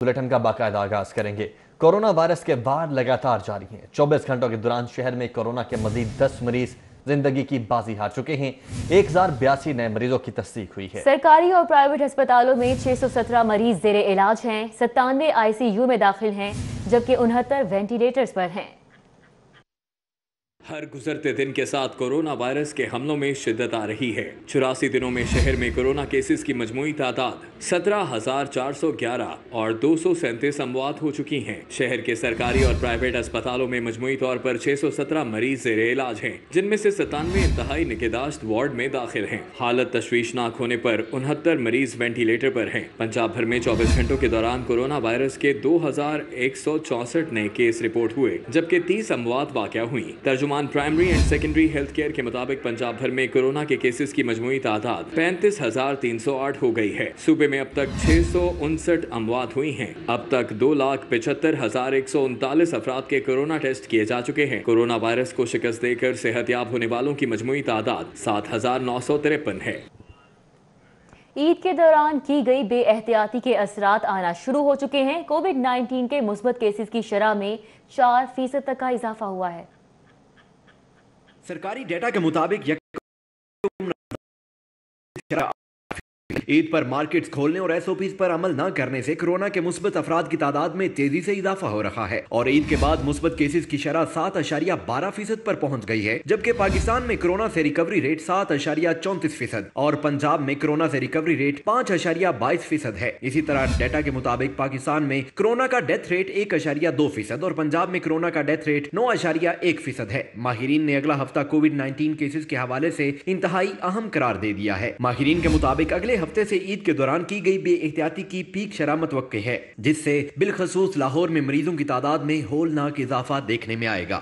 Bulletin का बाकायदा आगाज करेंगे। कोरोना वायरस के वार लगातार जारी हैं। 24 घंटों के दौरान शहर में कोरोना के मजीद 10 मरीज जिंदगी की बाजी हार चुके हैं। 1082 नए मरीजों की तस्दीक हुई है। सरकारी और प्राइवेट अस्पतालों में 617 मरीज जेरे इलाज हैं, 97 ICU में दाखिल हैं, जबकि 69 वेंटिलेटर्स पर हैं। हर गुजरते दिन के साथ कोरोना वायरस के हमलों में शिद्दत आ रही है। 84 दिनों में शहर में कोरोना केसेस की मजमूई तादाद 17,411 और 237 अमवात हो चुकी हैं। शहर के सरकारी और प्राइवेट अस्पतालों में मजमूई तौर पर 617 मरीज जेरे इलाज हैं, जिनमें से 97 इंतहाई निगहदाश्त वार्ड में दाखिल हैं। हालत तशवीशनाक होने पर 69 मरीज वेंटिलेटर पर हैं। पंजाब भर में 24 घंटों के दौरान कोरोना वायरस के 2164 नए केस रिपोर्ट हुए, जबकि 30 अमवात वाक़या हुई। तर्जुमान primary and secondary health care के मुताबिक पंजाब भर में कोरोना के केसेस की मजमूई तादाद 35,308 हो गई है। सूबे में अब तक 659 अमवात हुई हैं। अब तक 2,75,139 अफराद के कोरोना टेस्ट किए जा चुके हैं। कोरोना वायरस को शिकस्त देकर सेहतयाब होने वालों की मजमूई तादाद 7,953 है। ईद के दौरान की गई बेएहतियाती के असरात आना शुरू हो चुके हैं। कोविड-19 के मुस्बत केसेस की शरह में 4% तक का इजाफा हुआ है। सरकारी डेटा के मुताबिक ईद पर मार्केट्स खोलने और SOPs पर अमल न करने से कोरोना के मुस्बत अफराद की तादाद में तेजी से इजाफा हो रहा है और ईद के बाद मुस्बत केसेस की शरह 7.12% पर पहुंच गई है, जबकि पाकिस्तान में कोरोना से रिकवरी रेट 7.34% और पंजाब में कोरोना से रिकवरी रेट 5.22% है। इसी तरह डेटा के मुताबिक पाकिस्तान में कोरोना का डेथ रेट 1.2% और पंजाब में कोरोना का डेथ रेट 9.1% है। माहिरीन ने अगला हफ्ता कोविड-19 केसेस के हवाले से इंतहाई अहम करार दे दिया है। माहिरीन के मुताबिक अगले हफ्ते से ईद के दौरान की गई बेएहतियाती की पीक शरह मुतवक्के है, जिससे बिलखसूस लाहौर में मरीजों की तादाद में होलनाक इजाफा देखने में आएगा।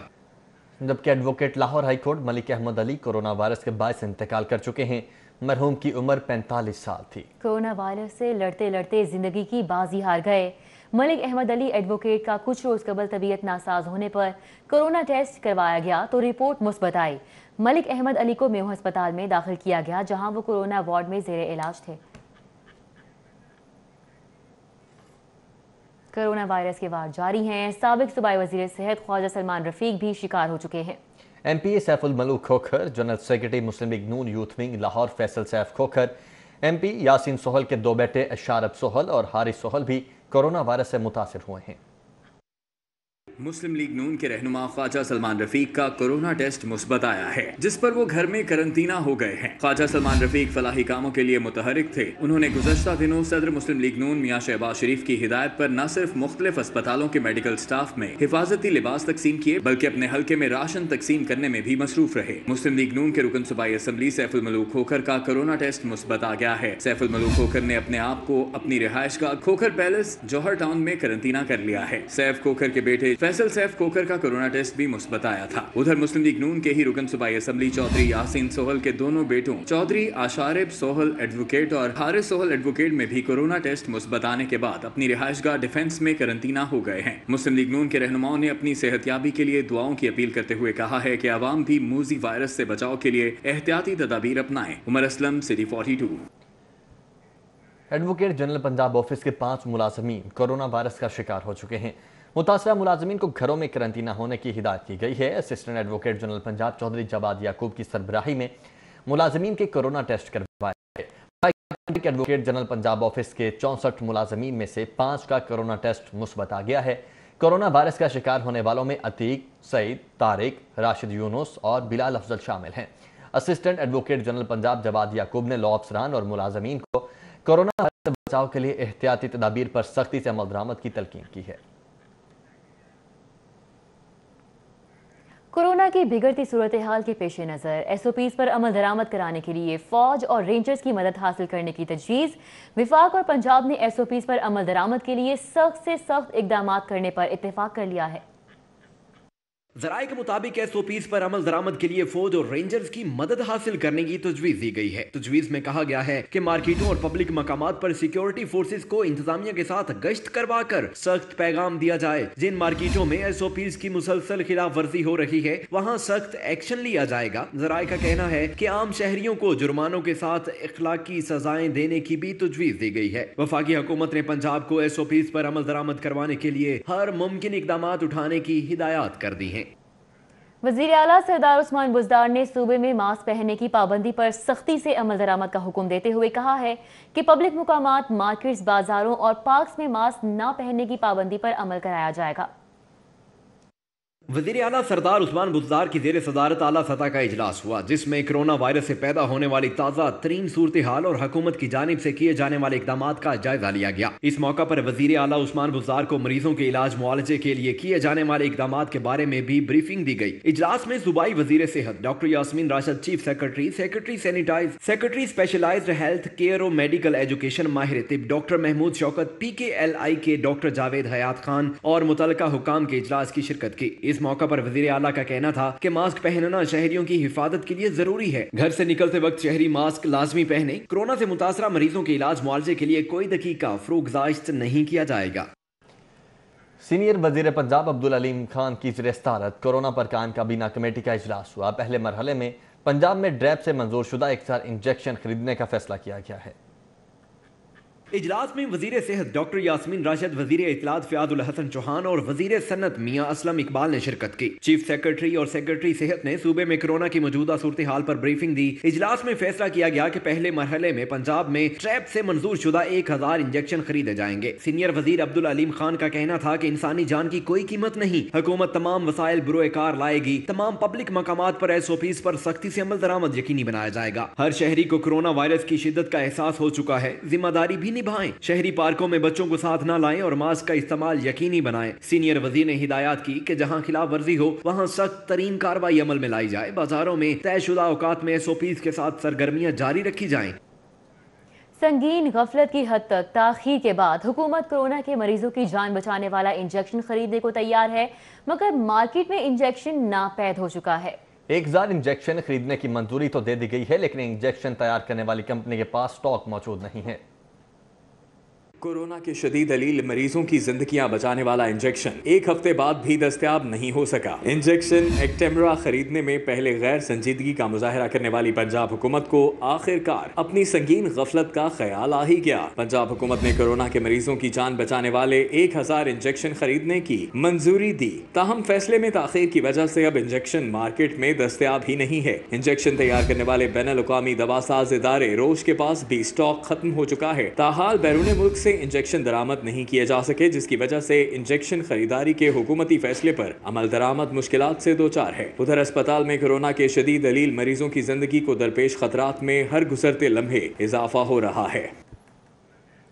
जबकि advocate Lahore high court Malik Ahmad Ali corona virus के बायस इंतकाल कर चुके हैं। मरहूम की उम्र 45 साल थी। कोरोना वायरस से लड़ते लड़ते जिंदगी की बाजी हार गए। मलिक अहमद अली एडवोकेट का कुछ रोज कबल तबीयत नासाज होने पर कोरोना टेस्ट करवाया गया तो रिपोर्ट मुस्बत आई। मलिक अहमद अली को मेयो अस्पताल में दाखिल किया गया, जहां वो कोरोना वार्ड में जेरे इलाज थे। कोरोना वायरस के वार जारी हैं। साबिक सूबाई वजीर सेहत ख्वाजा सलमान रफीक भी शिकार हो चुके हैं। MP Saiful Malook Khokhar, general secretary Muslim League Noon youth wing Lahore Faisal Saif Khokhar, MP Yasin Sohal के 2 बेटे अशारफ सोहल और हारिस सोहल भी कोरोना वायरस से मुतासिर हुए हैं। मुस्लिम लीग नून के रहनुमा ख्वाजा सलमान रफीक का कोरोना टेस्ट मुस्बत आया है, जिस पर वो घर में करंटीना हो गए हैं। ख्वाजा सलमान रफीक फलाही कामों के लिए मुतहरिक थे। उन्होंने गुज़श्ता दिनों सदर मुस्लिम लीग नून मियां शहबाज शरीफ की हिदायत पर न सिर्फ मुख्तलिफ अस्पतालों के मेडिकल स्टाफ में हिफाजती लिबास तकसीम किए, बल्कि अपने हल्के में राशन तकसीम करने में भी मसरूफ रहे। मुस्लिम लीग नून के रुकन सूबाई असम्बली सैफुल मलूक खोखर का कोरोना टेस्ट मुस्बत आ गया है। सैफुल मलूक खोखर ने अपने आप को अपनी रिहाइश का खोखर पैलेस जौहर टाउन में करंटीना कर लिया है। सैफ खोखर के बेटे फैसल सैफ खोखर का कोरोना टेस्ट भी मुस्बत आया था। उधर मुस्लिम लीग नून के ही रुकन सूबाई असम्बली चौधरी यासीन सोहल के दोनों बेटों चौधरी आशारिफ सोहल एडवोकेट और हारिस सोहल एडवोकेट में भी कोरोना टेस्ट मुस्बत आने के बाद अपनी रिहाइशगाह डिफेंस में करंटीना हो गए हैं। मुस्लिम लीग नून के रहनुमाओं ने अपनी सेहतयाबी के लिए दुआओं की अपील करते हुए कहा है कि आवाम भी मूजी वायरस से बचाव के लिए एहतियाती तदाबीर अपनाएं। Umar Aslam, city 42। Advocate general Punjab office के 5 मुलाजमीन कोरोना वायरस का शिकार हो चुके हैं। मुतासरा मुलाजमीन को घरों में करंटीना होने की हिदायत की गई है। Assistant advocate general Punjab Chaudhry Jawad Yaqoob की सरबराही में मुलाजमीन के कोरोना टेस्ट करवाए गए। एडवोकेट जनरल पंजाब ऑफिस के 64 मुलाजमीन में से 5 का कोरोना टेस्ट मुस्बत आ गया है। कोरोना वायरस का शिकार होने वालों में अतीक, सईद, तारिक, राशिद यूनुस और बिलाल अफजल शामिल हैं। Assistant advocate general Punjab Jawad Yaqoob ने लॉ अफसरान और मुलाजमीन को कोरोना वायरस से बचाव के लिए एहतियाती तदाबीर पर सख्ती से अमल दरामद की तलकीन की है। कोरोना की बिगड़ती सूरत हाल के पेश नज़र SOPs पर अमल दरामद कराने के लिए फौज और रेंजर्स की मदद हासिल करने की तजवीज़। विफाक और पंजाब ने SOPs पर अमल दरामद के लिए सख्त से सख्त इकदाम करने पर इत्तेफाक कर लिया है। ज़राए के मुताबिक SOPs पर अमल दरामद के लिए फौज और रेंजर्स की मदद हासिल करने की तजवीज़ दी गई है। तजवीज़ में कहा गया है कि मार्केटों और पब्लिक मकामात पर सिक्योरिटी फोर्सेस को इंतजामिया के साथ गश्त करवा कर सख्त पैगाम दिया जाए। जिन मार्केटों में SOPs की मुसलसल खिलाफ वर्जी हो रही है वहाँ सख्त एक्शन लिया जाएगा। ज़राए का कहना है कि आम शहरियों को जुर्मानों के साथ इखलाकी सजाएं देने की भी तजवीज़ दी गई है। वफाकी हुकूमत ने पंजाब को SOPs पर अमल दरामद करवाने के लिए हर मुमकिन इक़दाम उठाने की हिदायत कर दी है। वज़ीर आला सरदार उस्मान बुज़दार ने सूबे में मास्क पहनने की पाबंदी पर सख्ती से अमल दरामद का हुक्म देते हुए कहा है कि पब्लिक मुकामात, मार्केट्स, बाजारों और पार्क्स में मास्क न पहनने की पाबंदी पर अमल कराया जाएगा। वज़ीर आला सरदार उस्मान बुज़दार की ज़ेर सदारत आला सतह का इजलास हुआ, जिसमें कोरोना वायरस से पैदा होने वाली ताज़ा तरीन सूरत हाल और हुकूमत की जानिब से किए जाने वाले इक़दामात का जायजा लिया गया। इस मौका पर वज़ीर आला उस्मान बुज़दार को मरीजों के इलाज मुआलजे के लिए किए जाने वाले इक़दामात के बारे में भी ब्रीफिंग दी गई। इजलास में सूबाई वज़ीर सेहत doctor Yasmin Rashid, chief secretary, secretary sanitise, secretary specialised health care और मेडिकल एजुकेशन माहिर तिब डॉक्टर महमूद शौकत, PKLI के डॉक्टर जावेद हयात खान और मुतल्लिका हुकाम के इजलास की शिरकत की। इस मौका पर वज़ीर आला का कहना था कि मास्क पहनना शहरियों की हिफाजत के लिए जरूरी है। घर से निकलते वक्त शहरी मास्क लाजमी पहने। कोरोना से मुतासरा मरीजों के इलाज मुआवजे के लिए कोई दकीका फरोगजाश्त नहीं किया जाएगा। सीनियर वजीर पंजाब अब्दुल अलीम खान की ज़ेर-ए-सदारत कोरोना पर कायम काबीना कमेटी का इजलास हुआ। पहले मरहले में पंजाब में ड्रैप से मंजूर शुदा 1000 इंजेक्शन खरीदने का फैसला किया गया है। इजलास में वजीर सेहत डॉक्टर यास्मीन राशिद, वजीर इत्तलात फ़यादुल हसन चौहान और वजीर सन्नत मियां असलम इकबाल ने शिरकत की। चीफ सेक्रेटरी और सेक्रेटरी सेहत ने सूबे में कोरोना की मौजूदा सूरत हाल पर ब्रीफिंग दी। इजलास में फैसला किया गया कि पहले मरहले में पंजाब में ट्रैप से मंजूर शुदा 1000 इंजेक्शन खरीदे जाएंगे। सीनियर वजीर अब्दुल अलीम खान का कहना था कि इंसानी जान की कोई कीमत नहीं। हुकूमत तमाम वसाइल बुरोकार लाएगी। तमाम पब्लिक मकामात पर SOPs पर सख्ती से अमल दरामद यकीनी बनाया जाएगा। हर शहरी को कोरोना वायरस की शिद्दत का एहसास हो चुका है। जिम्मेदारी भी निभाएं। शहरी पार्कों में बच्चों को साथ न लाएं और मास्क का इस्तेमाल यकीनी बनाएं। सीनियर वजीर ने हिदायत की कि जहां खिलाफ वर्जी हो वहां सख्त तरीन कार्रवाई अमल में लाई जाए। बाजारों में तयशुदा औकात में SOPs के साथ सरगर्मियां जारी रखी जाएं। संगीन गफलत की हद तक ताखीर के बाद हुकूमत कोरोना के मरीजों की जान बचाने वाला इंजेक्शन खरीदने को तैयार है, मगर मार्केट में इंजेक्शन नापैद हो चुका है। 1000 इंजेक्शन खरीदने की मंजूरी तो दे दी गई है, लेकिन इंजेक्शन तैयार करने वाली कंपनी के पास स्टॉक मौजूद नहीं है। कोरोना के शदीद अलील मरीजों की जिंदगियां बचाने वाला इंजेक्शन 1 हफ्ते बाद भी दस्तयाब नहीं हो सका। इंजेक्शन एक्टेमरा खरीदने में पहले गैर संजीदगी का मुजाहरा करने वाली पंजाब हुकूमत को आखिरकार अपनी संगीन गफलत का ख्याल आ ही गया। पंजाब हुकूमत ने कोरोना के मरीजों की जान बचाने वाले 1000 इंजेक्शन खरीदने की मंजूरी दी। ताहम फैसले में ताखीर की वजह से अब इंजेक्शन मार्केट में दस्तयाब ही नहीं है। इंजेक्शन तैयार करने वाले बैनुल-अक़वामी दवासाज इदारे रोश के पास भी स्टॉक खत्म हो चुका है। ताहाल बैरून मुल्क से इंजेक्शन दरामद नहीं किए जा सके, जिसकी वजह से इंजेक्शन खरीदारी के हुकूमती फैसले पर अमल दरामद मुश्किलात से दो चार है। उधर अस्पताल में कोरोना के शदीद अलील मरीजों की जिंदगी को दरपेश खतरात में हर गुजरते लम्हे इजाफा हो रहा है।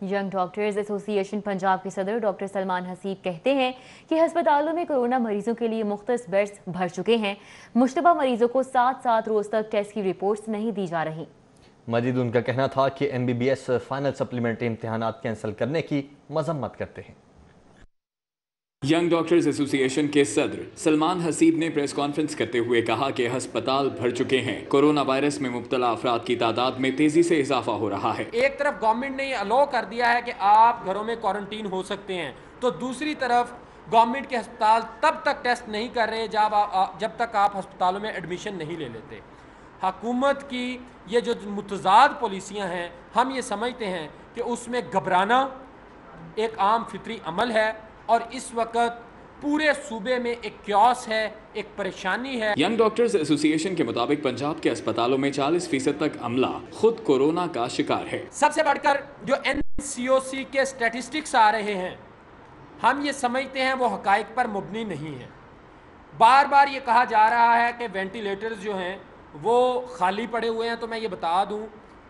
यंग डॉक्टर्स एसोसिएशन पंजाब के सदर डॉक्टर सलमान हसीब कहते हैं कि अस्पतालों में कोरोना मरीजों के लिए मुख्तस बेड्स भर चुके हैं। मुश्तबा मरीजों को 7 रोज तक टेस्ट की रिपोर्ट्स नहीं दी जा रही। मजीद उनका कहना था कि MBBS फाइनल सप्लीमेंट्री इम्तिहानात कैंसिल करने की मजम्मत करते हैं। यंग डॉक्टर्स एसोसिएशन के सदर सलमान हसीब ने प्रेस कॉन्फ्रेंस करते हुए कहा कि अस्पताल भर चुके हैं। कोरोना वायरस में मुब्तला अफराद की तादाद में तेजी से इजाफा हो रहा है। एक तरफ गवर्नमेंट ने अलाउ कर दिया है कि आप घरों में क्वारंटीन हो सकते हैं, तो दूसरी तरफ गवर्नमेंट के अस्पताल तब तक टेस्ट नहीं कर रहे जब तक आप अस्पतालों में एडमिशन नहीं ले लेते। हुकूमत की ये जो मुतज़ाद पॉलिसियाँ हैं, हम ये समझते हैं कि उसमें घबराना एक आम फितरी अमल है और इस वक्त पूरे सूबे में एक क्यास है, एक परेशानी है। यंग डॉक्टर्स एसोसिएशन के मुताबिक पंजाब के अस्पतालों में 40% तक अमला खुद कोरोना का शिकार है। सबसे बढ़कर जो NCOC के स्टैटिस्टिक्स आ रहे हैं, हम ये समझते हैं वो हकाइक पर मुबनी नहीं है। बार बार ये कहा जा रहा है कि वेंटिलेटर्स जो हैं वो खाली पड़े हुए हैं, तो मैं ये बता दूं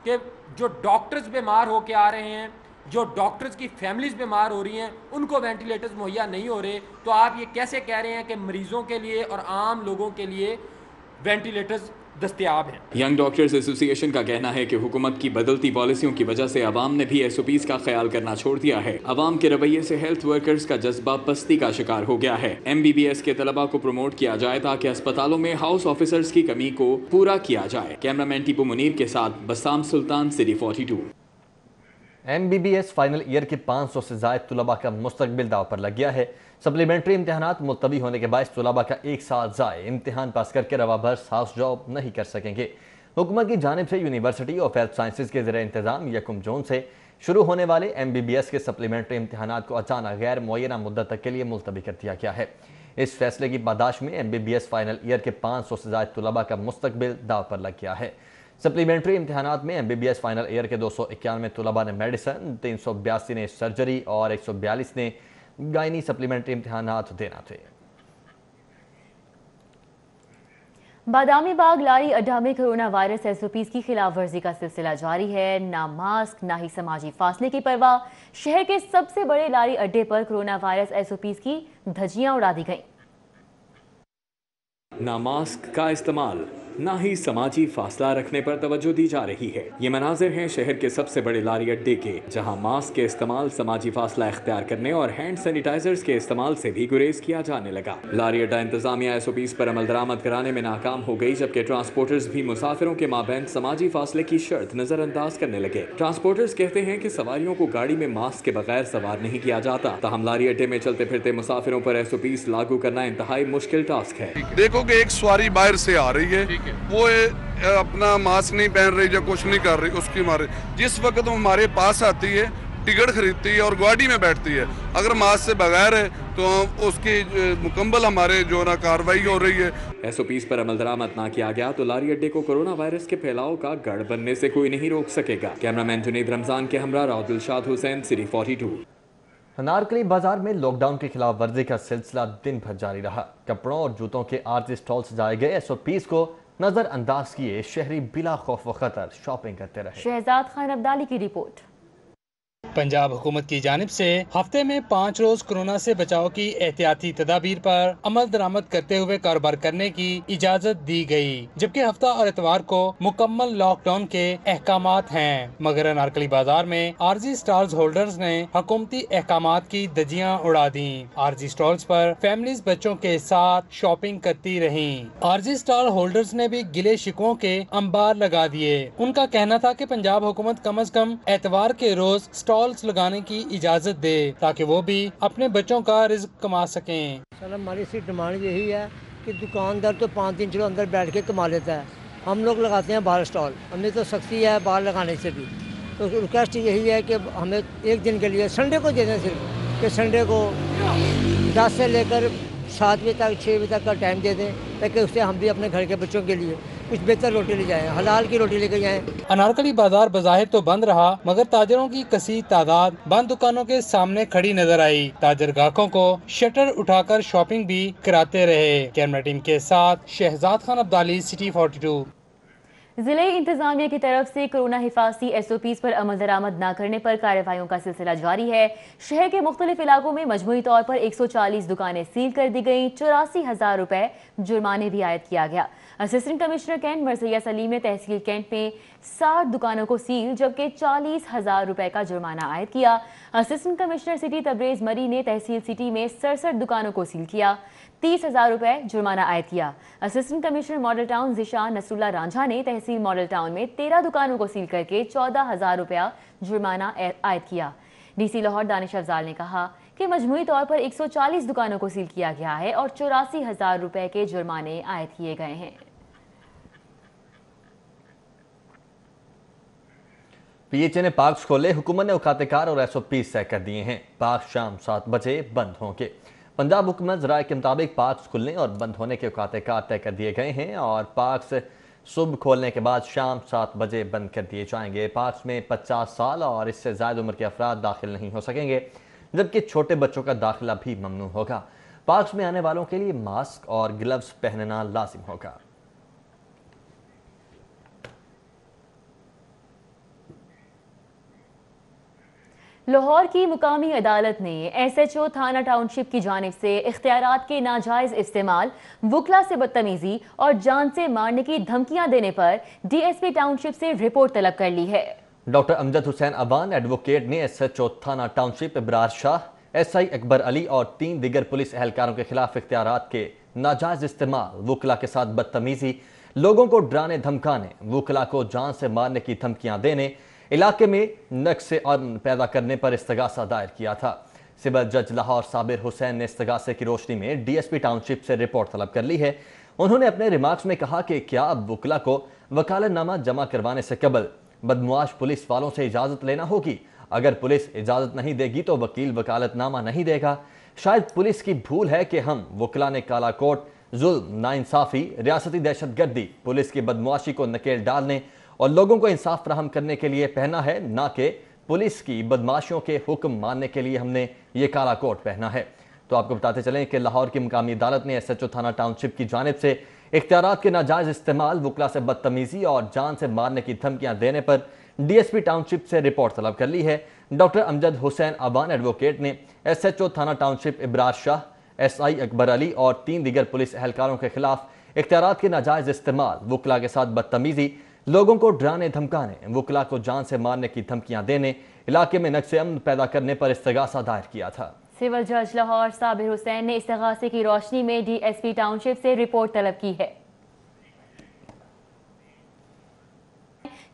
कि जो डॉक्टर्स बीमार होके आ रहे हैं, जो डॉक्टर्स की फैमिलीज बीमार हो रही हैं, उनको वेंटिलेटर्स मुहैया नहीं हो रहे। तो आप ये कैसे कह रहे हैं कि मरीज़ों के लिए और आम लोगों के लिए वेंटिलेटर्स दस्तयाब हैं। यंग डॉक्टर्स एसोसिएशन का कहना है कि हुकूमत की बदलती पॉलिसियों की वजह से अवाम ने भी एसओपीज का ख्याल करना छोड़ दिया है। अवाम के रवैये से हेल्थ वर्कर्स का जज्बा पस्ती का शिकार हो गया है। MBBS के तलबा को प्रमोट किया जाए ताकि अस्पतालों में हाउस ऑफिसर्स की कमी को पूरा किया जाए। कैमरामैन टीपू मुनीर के साथ बसाम सुल्तान, सिटी 42। MBBS फाइनल ईयर के 500 से ज़ायद तलबा का मुस्तकबिल दाव पर लग गया है। सप्लीमेंट्री इम्तहानात मुलतवी होने के बायस तलबा का एक साल ज़ाय इम्तहान पास करके रवा बर्स हाउस जॉब नहीं कर सकेंगे। हुकूमत की जानिब से यूनिवर्सिटी ऑफ हेल्थ साइंसेज के ज़रिए इंतज़ाम 1 जून से शुरू होने वाले MBBS के सप्लीमेंट्री इम्तहानात को अचानक गैर मुअय्यना मुद्दत तक के लिए मुलतवी कर दिया गया है। इस फैसले की पादाश में MBBS फाइनल ईयर के 500 से ज़ायद तलबा का मुस्तकबिल दाव पर लग गया है। सप्लीमेंट्री इम्तहानात में MBBS फाइनल ईयर के 291 तलबा ने मेडिसन, 382 ने सर्जरी और 142 ने गायनी सप्लीमेंट्री इम्तहानात देना थे। बादामी बाग लारी अड्डा में कोरोना वायरस SOPs की खिलाफ वर्जी का सिलसिला जारी है। ना मास्क ना ही समाजी फासले की परवाह, शहर के सबसे बड़े लारी अड्डे पर कोरोना वायरस SOPs की धज्जियां उड़ा दी गईं। ना मास्क का इस्तेमाल ना ही समाजी फासला रखने पर तवज्जो दी जा रही है। ये मनाजिर हैं शहर के सबसे बड़े लारी अड्डे के, जहां मास्क के इस्तेमाल, समाजी फासला इख्तियार करने और हैंड सैनिटाइजर्स के इस्तेमाल से भी गुरेज किया जाने लगा। लारी अड्डा इंतजामिया SOPs पर अमल दरामद कराने में नाकाम हो गई, जबकि ट्रांसपोर्टर्स भी मुसाफिरों के माबैन समाजी फासले की शर्त नजरअंदाज करने लगे। ट्रांसपोर्टर्स कहते हैं कि सवारियों को गाड़ी में मास्क के बगैर सवार नहीं किया जाता। ताहम लारी अड्डे में चलते फिरते मुसाफिरों पर SOPs लागू करना इंतहाई मुश्किल टास्क है। देखो कि एक सवारी बाहर से आ रही है, वो अपना मास्क नहीं पहन रही या कुछ नहीं कर रही, उसकी मारे जिस वक्त वो हमारे पास आती है, टिकट खरीदती है और गाड़ी में बैठती है, अगर मास्क से बगैर है तो उसकी मुकम्मल हमारे जो ना कार्रवाई हो रही है। SOPs पर अमल दरामद ना किया गया तो लारी अड्डे को कोरोना वायरस के फैलाव का गढ़ बनने से कोई नहीं रोक सकेगा। कैमरामैन जुनेद रमजान के हमरा राव दिलशाद हुसैन, सिटी 42। अनारकली बाजार में लॉकडाउन की खिलाफ वर्जी का सिलसिला दिन भर जारी रहा। कपड़ों और जूतों के आरजी स्टॉल सजाए गए, SOPs को नजरअंदाज किए शहरी बिला खौफ व खतर शॉपिंग करते रहे। शहजाद खान अब्दाली की रिपोर्ट। पंजाब हुकूमत की जानिब से हफ्ते में 5 रोज कोरोना से बचाव की एहतियाती तदाबीर पर अमल दरामद करते हुए कारोबार करने की इजाजत दी गई, जबकि हफ्ता और इतवार को मुकम्मल लॉकडाउन के अहकामात हैं। मगर अनारकली बाजार में आरजी स्टॉल्स होल्डर्स ने हुकूमती अहकामात की धज्जियां उड़ा दी। आरजी स्टॉल्स पर फैमिलीज बच्चों के साथ शॉपिंग करती रही। आरजी स्टॉल होल्डर्स ने भी गिले शिकवों के अंबार लगा दिए। उनका कहना था कि पंजाब हुकूमत कम अज कम एतवार के रोज स्टॉल्स लगाने की इजाजत दे ताकि वो भी अपने बच्चों का रिज्क कमा सकें। सर हमारी सी डिमांड यही है कि दुकानदार तो 5 दिन चलो अंदर बैठ के कमा लेता है, हम लोग लगाते हैं बाहर स्टॉल, हमें तो सख्ती है बाहर लगाने से भी। तो रिक्वेस्ट यही है कि हमें एक दिन के लिए संडे को दे दें, सिर्फ कि संडे को 10 से लेकर 7 बजे तक 6 बजे तक का टाइम दे दें, ताकि उससे हम भी अपने घर के बच्चों के लिए कुछ बेहतर रोटी ले जाएं, हलाल की रोटी लेकर जाएं। अनारकली बाजार बज़ाहिर तो बंद रहा, मगर ताजरों की कसी तादाद बंद दुकानों के सामने खड़ी नजर आई। ताजर ग्राहकों को शटर उठाकर शॉपिंग भी कराते रहे। कैमरा टीम के साथ शहजाद खान अब्दाली, सिटी 42। जिले इंतजामिया की तरफ से कोरोना हिफाजती SOPs पर अमल दरामद न करने पर कार्रवाइयों का सिलसिला जारी है। शहर के मुख्तलिफ इलाकों में मजमूई तौर पर 140 दुकानें सील कर दी गईं, 84,000 रुपए जुर्माने भी आयद किया गया। असिस्टेंट कमिश्नर कैंट मरसिया सलीम ने तहसील कैंट में 60 दुकानों को सील जबकि 40,000 रुपए का जुर्माना आयद किया। असिस्टेंट कमिश्नर सिटी तबरेज मरी ने तहसील सिटी में 67 दुकानों को सील किया, 30,000 रुपए जुर्माना आयद किया। Assistant commissioner model town Zeeshan Nasrullah Ranjha ने तहसील मॉडल टाउन में 13 दुकानों को सील करके 14,000 रुपया जुर्माना आयद किया। DC लाहौर दानिश अफजाल ने कहा कि मजमूई तौर पर 140 दुकानों को सील किया गया है और 84,000 रुपए के जुर्माने आयद किए गए हैं। PHA ने पार्क्स खोले, हुकूमत ने औकात-ए-कार और SOPs तय कर दिए हैं। पार्क शाम 7 बजे बंद होंगे। पंजाब हुकूमत ज़राए के मुताबिक पार्क्स खुलने और बंद होने के औकात-ए-कार तय कर दिए गए हैं और पार्क्स सुबह खोलने के बाद शाम 7 बजे बंद कर दिए जाएंगे। पार्क्स में 50 साल और इससे ज़्यादा उम्र के अफराद दाखिल नहीं हो सकेंगे, जबकि छोटे बच्चों का दाखिला भी ममनू होगा। पार्क्स में आने वालों के लिए मास्क और ग्लव्स पहनना लाजिम होगा। लाहौर की मुकामी अदालत ने SHO थाना टाउनशिप की जानिब से इख्तियारात के नाजायज इस्तेमाल, वुकला से बदतमीजी और जान से मारने की धमकियां देने पर DSP टाउनशिप से रिपोर्ट तलब कर ली है। डॉक्टर अमजद हुसैन अवान एडवोकेट ने SHO थाना टाउनशिप इब्रार शाह, SI अकबर अली और 3 दीगर पुलिस एहलकारों के खिलाफ इख्तियारात के नाजायज इस्तेमाल, वुकला के साथ बदतमीजी, लोगों को डराने धमकाने, वुकला को जान से मारने की धमकियां देने, इलाके में नक्श अमन पैदा करने पर इस्तगासा दायर किया था। सिविल जज लाहौर साबिर हुसैन ने इस्तगासे की रोशनी में DSP टाउनशिप से रिपोर्ट तलब कर ली है। उन्होंने अपने रिमार्क्स में कहा कि क्या अब वुकला को वकालतनामा जमा करवाने से कबल बदमुआश पुलिस वालों से इजाज़त लेना होगी? अगर पुलिस इजाज़त नहीं देगी तो वकील वकालतनामा नहीं देगा। शायद पुलिस की भूल है कि हम वुकला ने काला कोट, जुल्म, नाइंसाफ़ी, रियासती दहशतगर्दी, पुलिस की बदमुआशी को नकेल डालने और लोगों को इंसाफ फराहम करने के लिए पहना है, ना कि पुलिस की बदमाशियों के हुक्म मानने के लिए हमने ये काला कोट पहना है। तो आपको बताते चलें कि लाहौर की मुकामी अदालत ने SHO थाना टाउनशिप की जानिब से इख्तियारात के नाजायज इस्तेमाल, वुकला से बदतमीजी और जान से मारने की धमकियां देने पर DSP टाउनशिप से रिपोर्ट तलब कर ली है। डॉक्टर अमजद हुसैन अवान एडवोकेट ने SHO थाना टाउनशिप इब्रार शाह, SI अकबर अली और 3 दीगर पुलिस एहलकारों के खिलाफ इख्तियारात के नाजायज इस्तेमाल, वुकला के साथ बदतमीजी, लोगों को डराने धमकाने, वुकला को जान से मारने की धमकियां देने, इलाके में नक्श अमन पैदा करने पर इस्तगासा दायर किया था। सिविल जज लाहौर साबिर हुसैन ने इस्तगासे की रोशनी में DSP टाउनशिप से रिपोर्ट तलब की है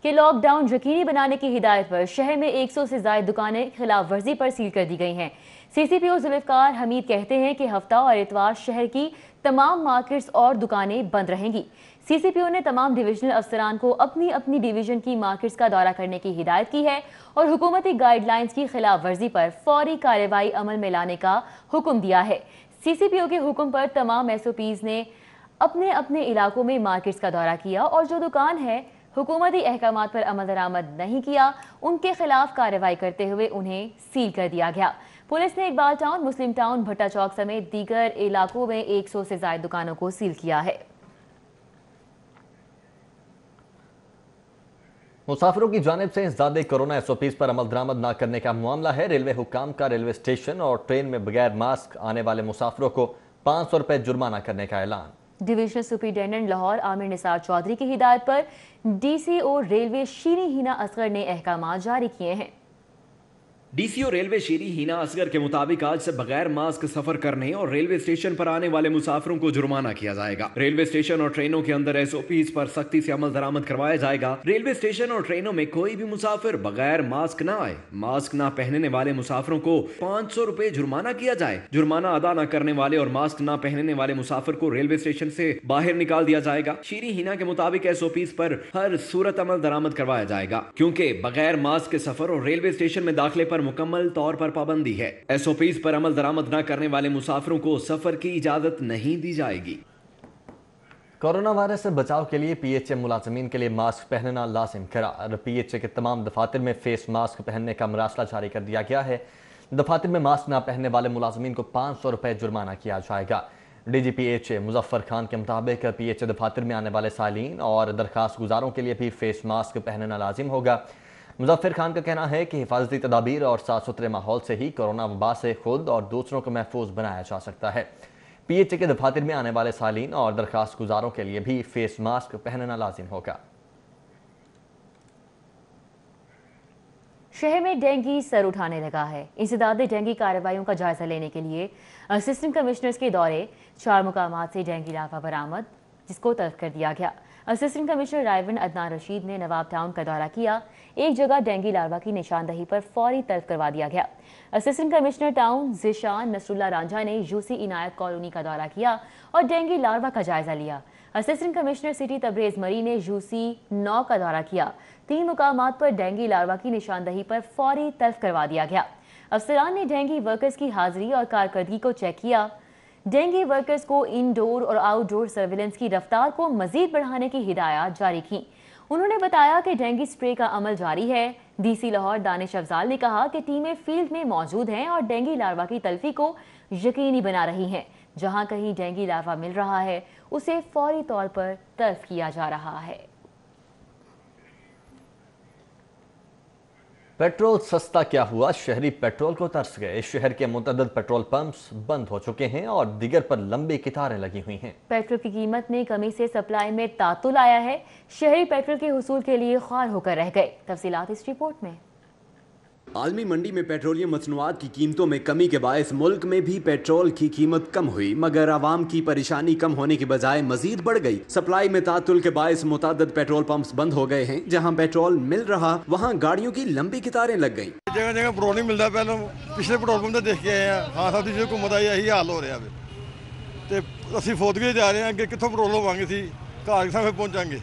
कि लॉकडाउन यकीनी बनाने की हिदायत पर शहर में 100 से ज्यादा दुकानें खिलाफ वर्जी पर सील कर दी गई हैं। CCPO जुल्फकार हमीद कहते हैं कि हफ्ता और इतवार शहर की तमाम मार्केट्स और दुकानें बंद रहेंगी। CCPO ने तमाम डिविजनल अफसरान को अपनी अपनी डिवीजन की मार्केट्स का दौरा करने की हिदायत की है और हुकूमती गाइडलाइंस की खिलाफ वर्जी पर फौरी कार्रवाई अमल में लाने का हुक्म दिया है। CCPO के हुक्म पर तमाम SOPs ने अपने अपने इलाकों में मार्केट्स का दौरा किया और जो दुकान है हुकूमती अहकामात पर अमल दरामद नहीं किया, उनके खिलाफ कार्रवाई करते हुए उन्हें सील कर दिया गया। पुलिस ने इकबाल टाउन, मुस्लिम टाउन, भट्टा चौक समेत दीगर इलाकों में 100 से ज्यादा दुकानों को सील किया है। मुसाफिरों की जानिब से ज़्यादा कोरोना SOPs पर अमल दरामद न करने का मामला है। रेलवे हुकाम का रेलवे स्टेशन और ट्रेन में बगैर मास्क आने वाले मुसाफिरों को 500 रुपये जुर्माना करने का ऐलान। डिविजनल सुपरिटेंडेंट लाहौर आमिर निसार चौधरी की हिदायत पर DCO रेलवे शीरी हिना असगर ने अहकाम जारी किए हैं। DCO रेलवे शीरी हिना असगर के मुताबिक आज से बगैर मास्क सफर करने और रेलवे स्टेशन पर आने वाले मुसाफिरों को जुर्माना किया जाएगा। रेलवे स्टेशन और ट्रेनों के अंदर SOPs पर सख्ती से अमल दरामद करवाया जाएगा। रेलवे स्टेशन और ट्रेनों में कोई भी मुसाफिर बगैर मास्क न आए। मास्क न पहनने वाले मुसाफिरों को 500 रुपए जुर्माना किया जाए। जुर्माना अदा न करने वाले और मास्क न पहनने वाले मुसाफिर को रेलवे स्टेशन से बाहर निकाल दिया जाएगा। शीरी हिना के मुताबिक SOPs पर हर सूरत अमल दरामद करवाया जाएगा, क्योंकि बगैर मास्क के सफर और रेलवे स्टेशन में दाखिले पर मुकम्मल तौर पर पाबंदी है। SOPs पर अमल दरामद न करने वाले मुसाफिरों को सफर की इजाजत नहीं दी जाएगी। कोरोना वायरस से बचाव के लिए PHA मुलाजमीन के लिए मास्क पहनना लाजिम करार। PHA के तमाम दफातर में फेस मास्क पहनने का मरासला जारी कर दिया गया है। दफातर में मास्क न पहनने वाले मुलाजमीन को 500 रुपये जुर्माना किया जाएगा। DG PHA मुजफ्फर खान के मुताबिक PHA दफातर में आने वाले सालीन और दरखास्त गुजारों के लिए भी फेस मास्क पहनना लाजिम होगा। मुजफ्फर खान का कहना है कि हिफाजती तदाबीर और साफ सुथरे माहौल से ही कोरोना वबा से खुद और दूसरों को महफूज बनाया जा सकता है। PHA के दफातर में आने वाले सालीन और दरखास्त गुजारों के लिए भी फेस मास्क पहनना लाजिम होगा। शहर में डेंगू सर उठाने लगा है। इंसदाद डेंगू कार्रवाइयों का जायजा लेने के लिए असिस्टेंट कमिश्नर्स के दौरे 4 मुकामात से डेंगू लार्वा बरामद, जिसको तल्फ कर दिया गया। असिस्टेंट कमिश्नर रायवन अदनान रशीद ने नवाब टाउन का दौरा किया। एक जगह डेंगू लार्वा की निशानदही पर फौरी तल्फ करवा दिया गया। Assistant commissioner town Zeeshan Nasrullah Ranjha ने यूसी इनायत कॉलोनी का दौरा किया और डेंगू लार्वा का जायजा लिया। असिस्टेंट कमिश्नर सिटी तबरेज मरी ने यूसी 9 का दौरा किया। 3 मुकामात पर डेंगू लार्वा की निशानदही पर फौरी तल्फ करवा दिया गया। अफसरान ने डेंगू वर्कर्स की हाजिरी और कारकर्दगी को चेक किया। डेंगू वर्कर्स को इनडोर और आउटडोर सर्विलेंस की रफ्तार को मजीद बढ़ाने की हिदायत जारी की। उन्होंने बताया कि डेंगू स्प्रे का अमल जारी है। DC लाहौर दानिश अफजाल ने कहा कि टीमें फील्ड में मौजूद हैं और डेंगू लार्वा की तल्फी को यकीनी बना रही हैं। जहां कहीं डेंगू लार्वा मिल रहा है उसे फौरी तौर पर तल्फ किया जा रहा है। पेट्रोल सस्ता क्या हुआ, शहरी पेट्रोल को तरस गए। शहर के मुतअद्दिद पेट्रोल पंप्स बंद हो चुके हैं और दीगर पर लंबी कतारें लगी हुई हैं। पेट्रोल की कीमत में कमी से सप्लाई में तातुल आया है। शहरी पेट्रोल के हुसूल के लिए ख्वार होकर रह गए। तफसीलात इस रिपोर्ट में। आलमी मंडी में पेट्रोलियम मसनूआत की कीमतों में कमी के बायस मुल्क में भी पेट्रोल की कीमत कम हुई, मगर आवाम की परेशानी कम होने की बजाय मजीद बढ़ गई। सप्लाई में तातुल के बायस मुतअद्दिद पेट्रोल पंप्स बंद हो गए हैं। जहां पेट्रोल मिल रहा वहां गाड़ियों की लंबी कतारें लग गई। जगह जगह पेट्रोल नहीं मिलता। पहले पिछले पेट्रोल पंप देख के आए हैं, हाँ साहब जी हुकूमत आई यही हाल हो रहा है। असं फोदगे जा रहे हैं कि कितों पेट्रोल होवांगे सी घर कितना पहुंचाएंगे,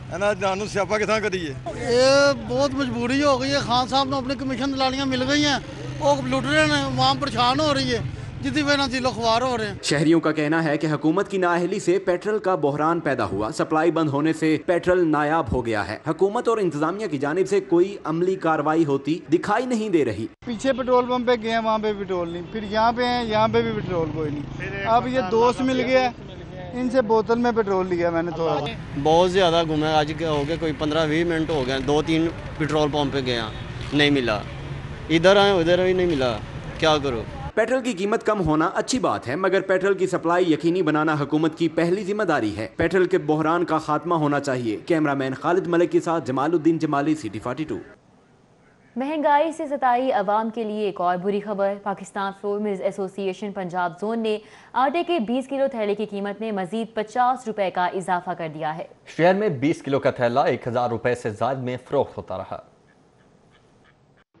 है ना, जानू स्यापा कितना करिए। ये बहुत मजबूरी हो गई है। खान साहब ने अपनी कमीशन दिलानियां मिल गई हैं, वो लुट रहे हैं, वहाँ परेशान हो रही है, जिसकी वजह से लोग ख्वार हो रहे हैं। शहरियों का कहना है कि हुकूमत की नाअहली से पेट्रोल का बहरान पैदा हुआ। सप्लाई बंद होने से पेट्रोल नायाब हो गया है। हुकूमत और इंतजामिया की जानिब से कोई अमली कार्रवाई होती दिखाई नहीं दे रही। पीछे पेट्रोल पंप पे गए, वहाँ पे पेट्रोल नहीं, फिर यहाँ पे हैं, यहाँ पे भी पेट्रोल कोई नहीं। अब ये दोस्त मिल गया, इनसे बोतल में पेट्रोल लिया मैंने थोड़ा। बहुत ज़्यादा घूमे, आज हो गए कोई 15-20 मिनट हो गए। 2-3 पेट्रोल पंप पे गया, नहीं मिला। इधर आए उधर भी नहीं मिला, क्या करो। पेट्रोल की कीमत कम होना अच्छी बात है, मगर पेट्रोल की सप्लाई यकीनी बनाना हुकूमत की पहली जिम्मेदारी है। पेट्रोल के बहरान का खात्मा होना चाहिए। कैमरामैन खालिद मलिक के साथ जमालुद्दीन जमाली, सिटी 42। महंगाई से सताई अवाम के लिए एक और बुरी खबर। Pakistan flour mills association Punjab zone ने आटे के 20 किलो थैले की कीमत में मजीद 50 रुपए का इजाफा कर दिया है। शहर में 20 किलो का थैला 1000 रुपए से ज्यादा में फरोख्त होता रहा।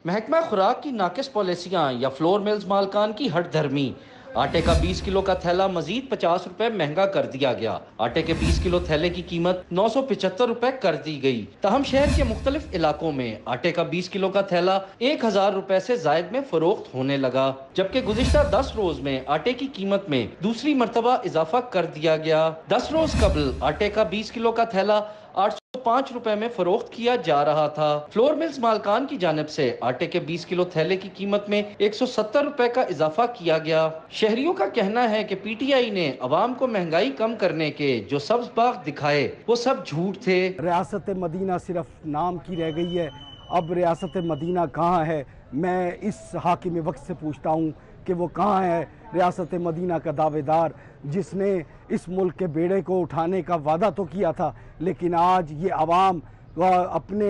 महकमा खुराक की नाकिस पॉलिसियां या फ्लोर मिल्स मालकान की हट धर्मी। आटे का 20 किलो का थैला मजीद 50 रुपए महंगा कर दिया गया। आटे के 20 किलो थैले की कीमत 975 रुपए कर दी गई। तहम शहर के मुख्तलिफ इलाकों में आटे का 20 किलो का थैला 1000 रुपए से जायद में फरोख्त होने लगा, जबकि गुज़िश्ता 10 रोज में आटे की कीमत में दूसरी मरतबा इजाफा कर दिया गया। 10 रोज कबल आटे का 20 किलो का थैला 805 रुपए में फरोख्त किया जा रहा था। फ्लोर मिल्स मालकान की जानिब से आटे के 20 किलो थैले की कीमत में 170 रुपए का इजाफा किया गया। शहरियों का कहना है कि पीटीआई ने अवाम को महंगाई कम करने के जो सब्ज बाग दिखाए वो सब झूठ थे। रियासत मदीना सिर्फ नाम की रह गई है। अब रियासत मदीना कहाँ है? मैं इस हाकिम वक्त से पूछता हूँ कि वो कहाँ है, रियासत मदीना का दावेदार जिसने इस मुल्क के बेड़े को उठाने का वादा तो किया था, लेकिन आज ये आवाम अपने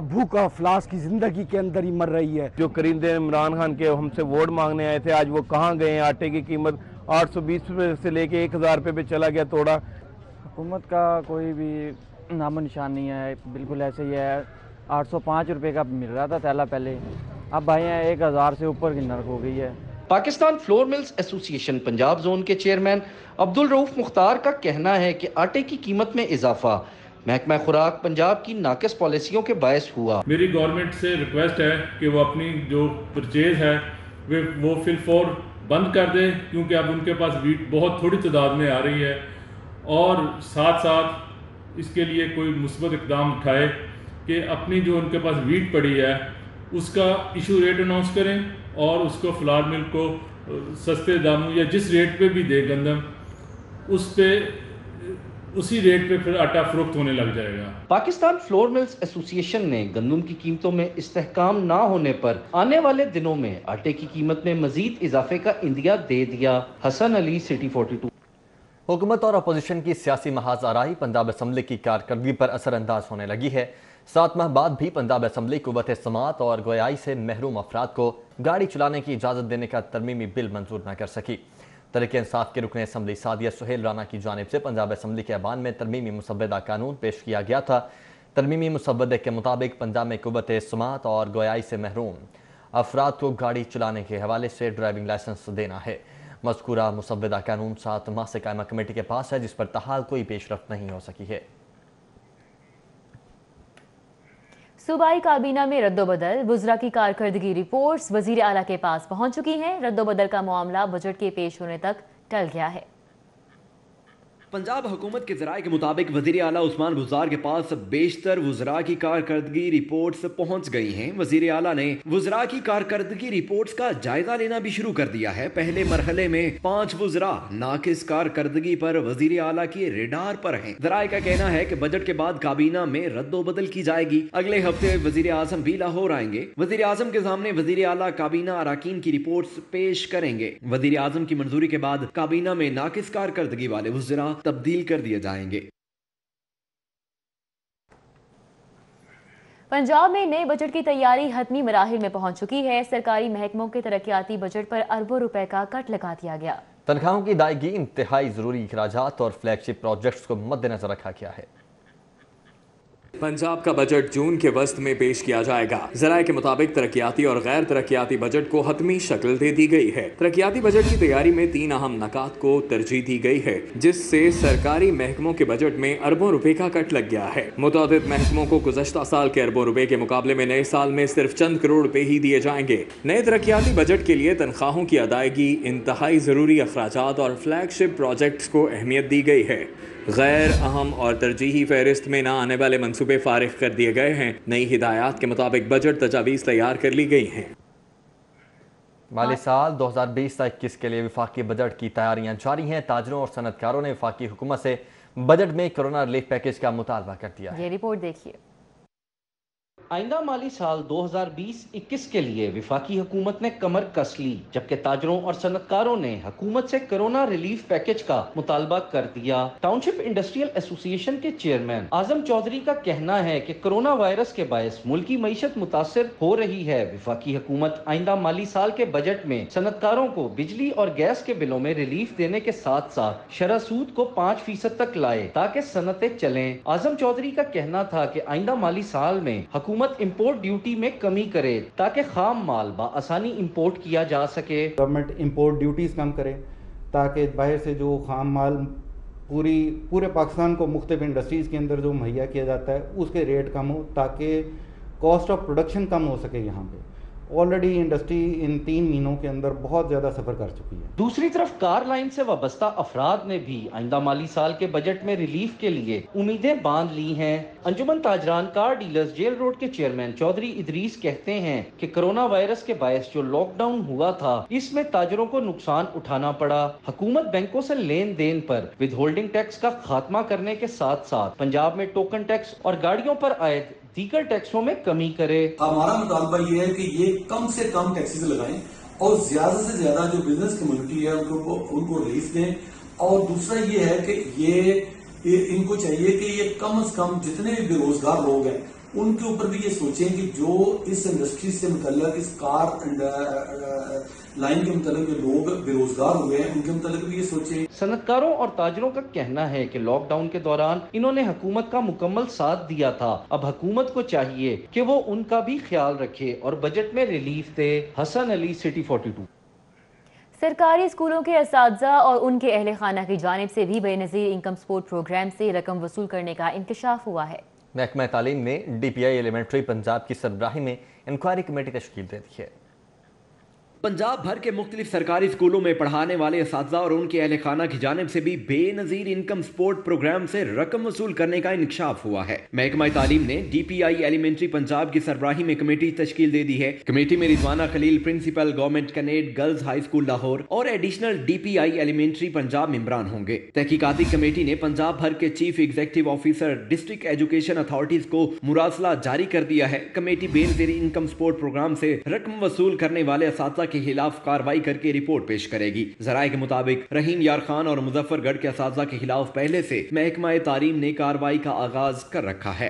भूख और अफलास की ज़िंदगी के अंदर ही मर रही है। जो करिंदे इमरान खान के हमसे वोट मांगने आए थे, आज वो कहाँ गए हैं? आटे की कीमत 820 रुपये से लेके 1000 रुपये पे चला गया तोड़ा। हुकूमत का कोई भी नामो निशान नहीं है, बिल्कुल ऐसे ही है। 805 रुपये का मिल रहा था थैला पहले, अब भाई 1000 से ऊपर की नर्क हो गई है। Pakistan flour mills association Punjab zone के चेयरमैन अब्दुल रऊफ मुख्तार का कहना है कि आटे की कीमत में इजाफा महकमा खुराक पंजाब की नाकिस पॉलिसियों के बायस हुआ। मेरी गवर्नमेंट से रिक्वेस्ट है कि वो अपनी जो परचेज है वो फिलफौर बंद कर दे, क्योंकि अब उनके पास वीट बहुत थोड़ी तादाद में आ रही है, और साथ साथ इसके लिए कोई मुस्बत इकदाम उठाए कि अपनी जो उनके पास वीट पड़ी है उसका इशू रेट अनाउंस करें और उसको फ्लावर मिल को सस्ते दामों या जिस रेट पे भी दे गंदम, उसी रेट पे फिर आटा फरोख्त होने लग जाएगा। पाकिस्तान फ्लोर मिल्स एसोसिएशन ने गंदम की कीमतों में इस्तेहकाम ना होने पर आने वाले दिनों में आटे की कीमत में मजीद इजाफे का इंदिया दे दिया। हसन अली, सिटी 42। हुकूमत और अपोजिशन की सियासी महाज आराई पंजाब असम्बली की कारकर्दगी पर असरअंदाज होने लगी है। 7 माह बाद भी पंजाब असम्बली कुव्वत समात और गोयाई से महरूम अफराद को गाड़ी चलाने की इजाज़त देने का तरमीमी बिल मंजूर न कर सकी। तहरीक इंसाफ के रुकन असम्बली सादिया सुहेल राना की जानिब से पंजाब असम्बली के ऐवान में तरमीमी मुसव्वदा कानून पेश किया गया था। तरमीमी मुसव्वदे के मुताबिक पंजाब में कुव्वत समात और गोयाई से महरूम अफराद को गाड़ी चलाने के हवाले से ड्राइविंग लाइसेंस देना है। मज़कूरा मुसव्वदा कानून 7 माह से कायमा कमेटी के पास है, जिस पर तहाल कोई पेशरफ्त नहीं हो सकी है। सूबाई काबीना में रद्दोबदल, वुज़रा की कारकर्दगी रिपोर्ट्स वज़ीर आला के पास पहुंच चुकी हैं। रद्दोबदल का मामला बजट के पेश होने तक टल गया है। पंजाब हुकूमत के ज़राए के मुताबिक वज़ीर आला उस्मान बुज़दार के पास बेशतर वज़रा की कारकर्दगी रिपोर्ट्स पहुँच गई हैं। वज़ीर आला ने वज़रा की कारकर्दगी रिपोर्ट्स का जायजा लेना भी शुरू कर दिया है। पहले मरहले में 5 वज़रा नाकिस कारकर्दगी पर वज़ीर आला की रेडार पर हैं। ज़राए का कहना है कि बजट के बाद काबीना में रद्दोबदल की जाएगी। अगले हफ्ते वज़ीर आज़म भी लाहौर आएंगे। वज़ीर आज़म के सामने वज़ीर आला काबीना अराकीन की रिपोर्ट्स पेश करेंगे। वज़ीर आज़म की मंजूरी के बाद काबीना में नाकिस कारकर्दगी वाले वज़रा तब्दील कर दिए जाएंगे। पंजाब में नए बजट की तैयारी हतमी मराहिल में पहुंच चुकी है। सरकारी महकमों के तरक्याती बजट पर अरबों रुपए का कट लगा दिया गया। तनख्वाहों की अदायगी, इंतहाई जरूरी अखराजात और फ्लैगशिप प्रोजेक्ट्स को मद्देनजर रखा गया है। पंजाब का बजट जून के वस्त में पेश किया जाएगा। ज़राए के मुताबिक तरक्याती और गैर तरक्याती बजट को हतमी शक्ल दे दी गई है। तरक्याती बजट की तैयारी में 3 अहम नकात को तरजीह दी गई है, जिससे सरकारी महकमों के बजट में अरबों रुपए का कट लग गया है। मुतादिद महकमों को गुज़श्ता साल के अरबों रुपए के मुकाबले में नए साल में सिर्फ चंद करोड़ रुपए ही दिए जाएंगे। नए तरक्याती बजट के लिए तनख्वाहों की अदायगी, इंतहाई ज़रूरी अखराजात और फ्लैगशिप प्रोजेक्ट्स को अहमियत दी गई है। गैर अहम और तरजीही फहरिस्त में न आने वाले मंसूबे फारिग कर दिए गए हैं। नई हिदायत के मुताबिक बजट तजावीज़ तैयार कर ली गई हैं। माली साल 2020-21 के लिए वफाकी बजट की तैयारियां जारी हैं। ताजरों और सनतकारों ने वफाकी हुकूमत से बजट में कोरोना रिलीफ पैकेज का मुतालबा कर दिया है। ये रिपोर्ट देखिए। आइंदा माली साल 2020-21 के लिए विफाकी हुकूमत ने कमर कस ली, जबकि ताजरों और सनतकारों ने हुकूमत से कोरोना रिलीफ पैकेज का मुतालबा कर दिया। टाउनशिप इंडस्ट्रियल एसोसिएशन के चेयरमैन आजम चौधरी का कहना है कि कोरोना वायरस के बायस मुल्की मईशत मुतासिर हो रही है। विफाकी हुकूमत आइंदा माली साल के बजट में सनतकारों को बिजली और गैस के बिलों में रिलीफ देने के साथ साथ शरह सूद को 5% तक लाए ताकि सनतें चलें। आजम चौधरी का कहना था कि आइंदा माली साल में हुकूमत इंपोर्ट ड्यूटी में कमी करे ताकि खाम माल आसानी इंपोर्ट किया जा सके। गवर्नमेंट इंपोर्ट ड्यूटीज कम करे ताकि बाहर से जो खाम माल पूरे पाकिस्तान को मुख्तलिफ इंडस्ट्रीज के अंदर जो मुहैया किया जाता है उसके रेट कम हो, ताकि कॉस्ट ऑफ प्रोडक्शन कम हो सके। यहाँ पे ऑलरेडी इंडस्ट्री इन 3 महीनों के अंदर बहुत ज्यादा सफर कर चुकी है। दूसरी तरफ कार लाइन से वाबस्ता अफराद ने भी आइंदा माली साल के बजट में रिलीफ के लिए उम्मीदें बांध ली हैं। अंजुमन ताजरान कार डीलर्स जेल रोड के चेयरमैन चौधरी इदरीस कहते हैं कि कोरोना वायरस के बायस जो लॉकडाउन हुआ था इसमें ताजरों को नुकसान उठाना पड़ा। हुकूमत बैंकों से लेन देन पर विद होल्डिंग टैक्स का खात्मा करने के साथ साथ पंजाब में टोकन टैक्स और गाड़ियों पर आयद दीगर टैक्सों में कमी करे। हमारा मुतालबा ये है कि ये कम से कम टैक्सेस लगाएं और ज्यादा से ज्यादा जो बिजनेस कम्युनिटी है उनको रिलीफ दें। और दूसरा ये है कि ये इनको चाहिए कि ये कम से कम जितने भी बेरोजगार लोग हैं उनके ऊपर भी ये सोचें कि जो इस इंडस्ट्री से मुतल्लिक, इस कार लाइन के मुतल्लिक जो लोग बेरोजगार हुए हैं उनके मुतल्लिक भी ये सोचें। सनतकारों और ताजरों का कहना है कि लॉकडाउन के दौरान इन्होंने हुकूमत का मुकम्मल साथ दिया था। अब हुकूमत को चाहिए कि वो उनका भी ख्याल रखे और बजट में रिलीफ दे। हसन अली, सिटी 42। सरकारी स्कूलों के असातिज़ा और उनके अहले खाना की जानिब से भी बेनज़ीर इनकम सपोर्ट प्रोग्राम से रकम वसूल करने का इंकशाफ हुआ है। महकमा तालीम ने DPI एलिमेंट्री पंजाब की सरबराही में इंक्वायरी कमेटी तश्कील दे दी है। पंजाब भर के मुख्तलिफ सरकारी स्कूलों में पढ़ाने वाले असातिज़ा और उनके अहले खाना की जानिब से भी बेनज़ीर इनकम सपोर्ट प्रोग्राम से रकम वसूल करने का इंकशाफ हुआ है। महकमा तालीम ने DPI एलिमेंट्री पंजाब की सरबराही में कमेटी तश्कील दे दी है। कमेटी में Rizwana Khalil, principal government cadet girls high school Lahore और एडिशनल DPI एलिमेंट्री पंजाब मेंबरान होंगे। तहकीकाती कमेटी ने पंजाब भर के chief executive officer, district education authorities को मुरासला जारी कर दिया है। Committee Benazir income support programme से रकम वसूल करने वाले असातिज़ा के खिलाफ कार्रवाई करके रिपोर्ट पेश करेगी। ज़राए के मुताबिक रहीम यार खान और मुजफ्फरगढ़ के असातिज़ा के खिलाफ पहले से महकमा तालीम ने कार्रवाई का आगाज कर रखा है।